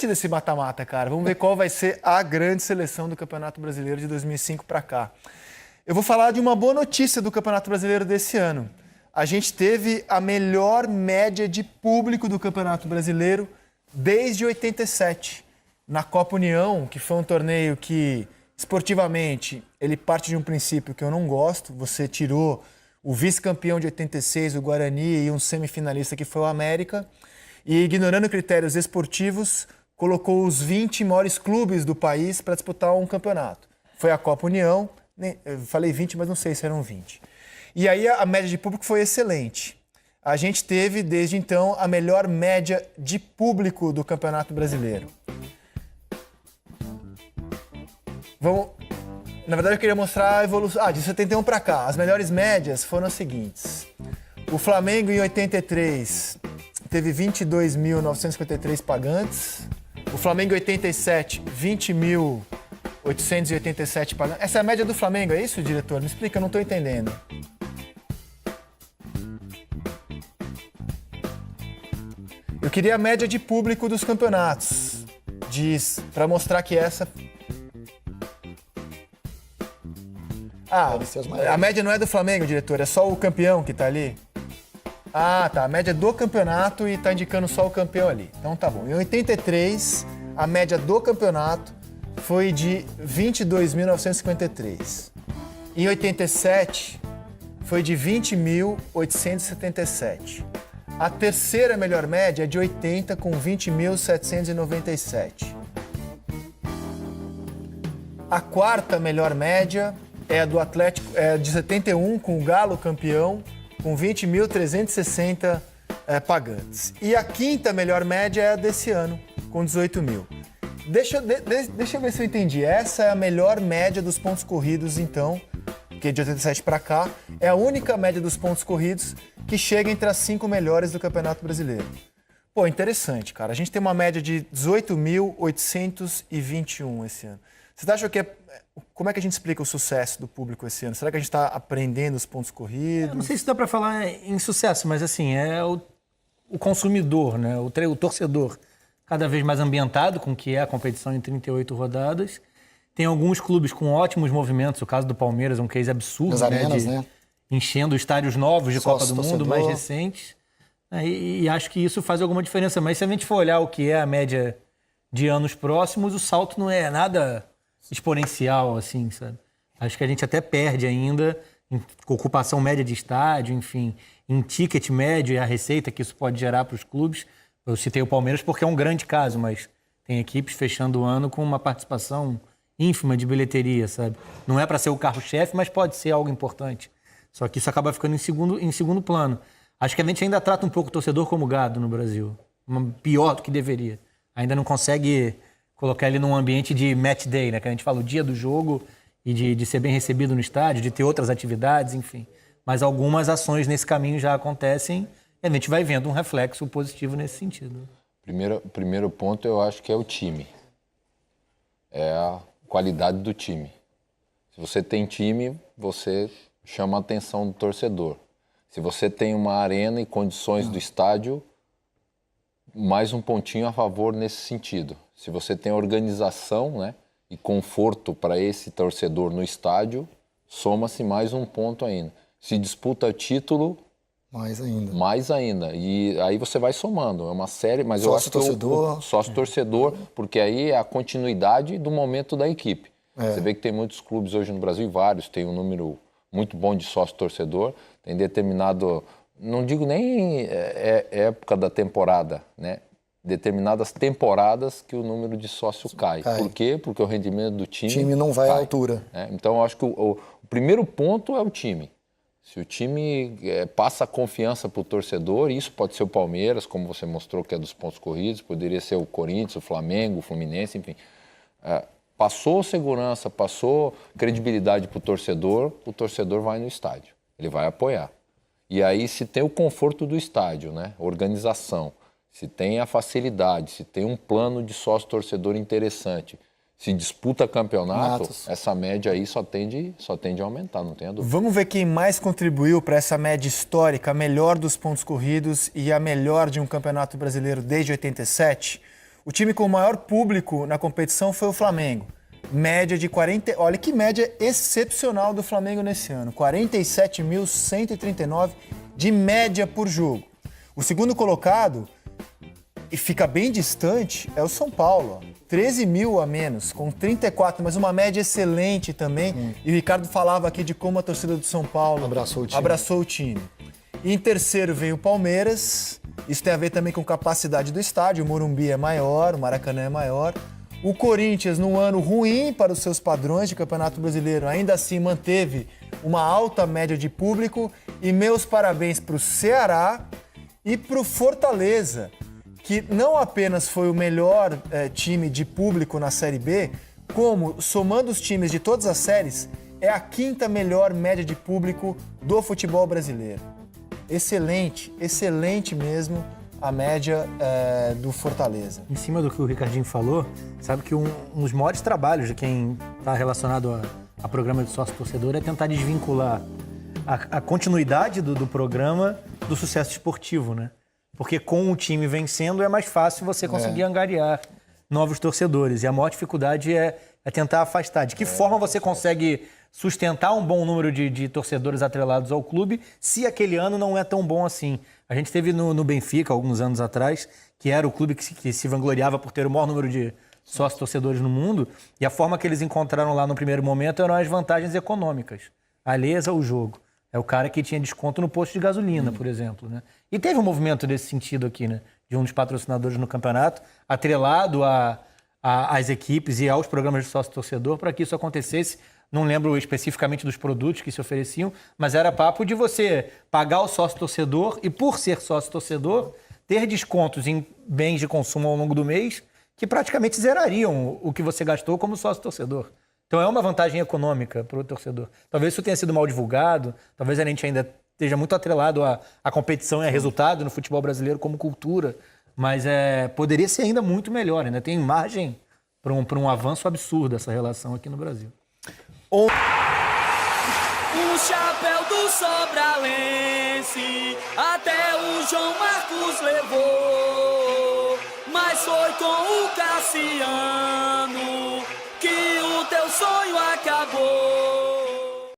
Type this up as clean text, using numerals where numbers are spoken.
desse mata-mata, cara. Vamos ver qual vai ser a grande seleção do Campeonato Brasileiro de 2005 para cá. Eu vou falar de uma boa notícia do Campeonato Brasileiro desse ano. A gente teve a melhor média de público do Campeonato Brasileiro desde 87. Na Copa União, que foi um torneio que, esportivamente, ele parte de um princípio que eu não gosto. Você tirou o vice-campeão de 86, o Guarani, e um semifinalista que foi o América. E, ignorando critérios esportivos, colocou os 20 maiores clubes do país para disputar um campeonato. Foi a Copa União, eu falei 20, mas não sei se eram 20. E aí a média de público foi excelente. A gente teve, desde então, a melhor média de público do Campeonato Brasileiro. Na verdade, eu queria mostrar a evolução. De 71 para cá, as melhores médias foram as seguintes. O Flamengo, em 83, teve 22.953 pagantes. O Flamengo, em 87, 20.887 pagantes. Essa é a média do Flamengo, é isso, diretor? Me explica, eu não estou entendendo. Eu queria a média de público dos campeonatos. Para mostrar que essa... a média não é do Flamengo, diretor, é só o campeão que tá ali? Tá, a média do campeonato e tá indicando só o campeão ali. Então tá bom. Em 83, a média do campeonato foi de 22.953. Em 87, foi de 20.877. A terceira melhor média é de 80, com 20.797. A quarta melhor média é a do Atlético, é de 71, com o Galo campeão, com 20.360 pagantes. E a quinta melhor média é a desse ano, com 18 mil. Deixa eu ver se eu entendi. Essa é a melhor média dos pontos corridos, então, que de 87 para cá, é a única média dos pontos corridos que chega entre as 5 melhores do Campeonato Brasileiro. Pô, interessante, cara. A gente tem uma média de 18.821 esse ano. Vocês acham que como é que a gente explica o sucesso do público esse ano? Será que a gente está aprendendo os pontos corridos? Eu não sei se dá para falar em sucesso, mas assim, é o consumidor, né? O torcedor cada vez mais ambientado com o que é a competição em 38 rodadas. Tem alguns clubes com ótimos movimentos, o caso do Palmeiras, um case absurdo, nas arenas, né? Enchendo estádios novos de Copa do Mundo, mais recentes. E acho que isso faz alguma diferença. Mas se a gente for olhar o que é a média de anos próximos, o salto não é nada exponencial, assim, sabe? Acho que a gente até perde ainda em ocupação média de estádio, enfim, em ticket médio e a receita que isso pode gerar para os clubes. Eu citei o Palmeiras porque é um grande caso, mas tem equipes fechando o ano com uma participação ínfima de bilheteria, sabe? Não é para ser o carro-chefe, mas pode ser algo importante. Só que isso acaba ficando em segundo plano. Acho que a gente ainda trata um pouco o torcedor como gado no Brasil. Pior do que deveria. Ainda não consegue colocar ele num ambiente de match day, né? Que a gente fala o dia do jogo e de ser bem recebido no estádio, de ter outras atividades, enfim. Mas algumas ações nesse caminho já acontecem e a gente vai vendo um reflexo positivo nesse sentido. Primeiro ponto, eu acho que é o time. É a qualidade do time. Se você tem time, você chama a atenção do torcedor. Se você tem uma arena e condições do estádio, mais um pontinho a favor nesse sentido. Se você tem organização, né, e conforto para esse torcedor no estádio, soma-se mais um ponto ainda. Se disputa título, mais ainda. E aí você vai somando. É uma série, mas eu acho que sócio-torcedor, porque aí é a continuidade do momento da equipe. Você vê que tem muitos clubes hoje no Brasil, vários, tem um número muito bom de sócio-torcedor, tem determinado, não digo nem época da temporada, né? Determinadas temporadas que o número de sócio cai. Por quê? Porque o rendimento do time não vai cai, à altura. né? Então, eu acho que o primeiro ponto é o time. Se o time passa confiança para o torcedor, isso pode ser o Palmeiras, como você mostrou que é dos pontos corridos, poderia ser o Corinthians, o Flamengo, o Fluminense, enfim. Passou segurança, passou credibilidade para o torcedor vai no estádio, ele vai apoiar. E aí, se tem o conforto do estádio, né? Organização, se tem a facilidade, se tem um plano de sócio-torcedor interessante, se disputa campeonato, essa média aí só tende a aumentar, não tenha dúvida. Vamos ver quem mais contribuiu para essa média histórica, a melhor dos pontos corridos e a melhor de um campeonato brasileiro desde 87. O time com o maior público na competição foi o Flamengo. Média de 40... Olha que média excepcional do Flamengo nesse ano. 47.139 de média por jogo. O segundo colocado, e fica bem distante, é o São Paulo. 13 mil a menos, com 34, mas uma média excelente também. E o Ricardo falava aqui de como a torcida do São Paulo abraçou o time. E em terceiro veio o Palmeiras. Isso tem a ver também com capacidade do estádio. O Morumbi é maior, o Maracanã é maior. O Corinthians, num ano ruim para os seus padrões de Campeonato Brasileiro, ainda assim manteve uma alta média de público. E meus parabéns para o Ceará e para o Fortaleza, que não apenas foi o melhor time de público na Série B, como, somando os times de todas as séries, é a quinta melhor média de público do futebol brasileiro. Excelente, excelente mesmo a média do Fortaleza. Em cima do que o Ricardinho falou, sabe que um dos maiores trabalhos de quem está relacionado a programa de sócio-torcedor é tentar desvincular a continuidade do programa do sucesso esportivo, né? Porque com o time vencendo é mais fácil você conseguir angariar novos torcedores. E a maior dificuldade é tentar afastar. De que forma você consegue sustentar um bom número de torcedores atrelados ao clube se aquele ano não é tão bom assim? A gente teve no Benfica, alguns anos atrás, que era o clube que se vangloriava por ter o maior número de sócios torcedores no mundo, e a forma que eles encontraram lá no primeiro momento eram as vantagens econômicas, alheias ao jogo. É o cara que tinha desconto no posto de gasolina, por exemplo, né? E teve um movimento nesse sentido aqui, né? De um dos patrocinadores no campeonato, atrelado às equipes e aos programas de sócio-torcedor para que isso acontecesse. Não lembro especificamente dos produtos que se ofereciam, mas era papo de você pagar o sócio-torcedor e, por ser sócio-torcedor, ter descontos em bens de consumo ao longo do mês que praticamente zerariam o que você gastou como sócio-torcedor. Então é uma vantagem econômica para o torcedor. Talvez isso tenha sido mal divulgado, talvez a gente ainda esteja muito atrelado à competição e a resultado no futebol brasileiro como cultura, mas poderia ser ainda muito melhor. Ainda tem margem para um avanço absurdo essa relação aqui no Brasil. O chapéu do Sobralense até o João Marcos levou, mas foi com o Cassiano que o teu sonho acabou.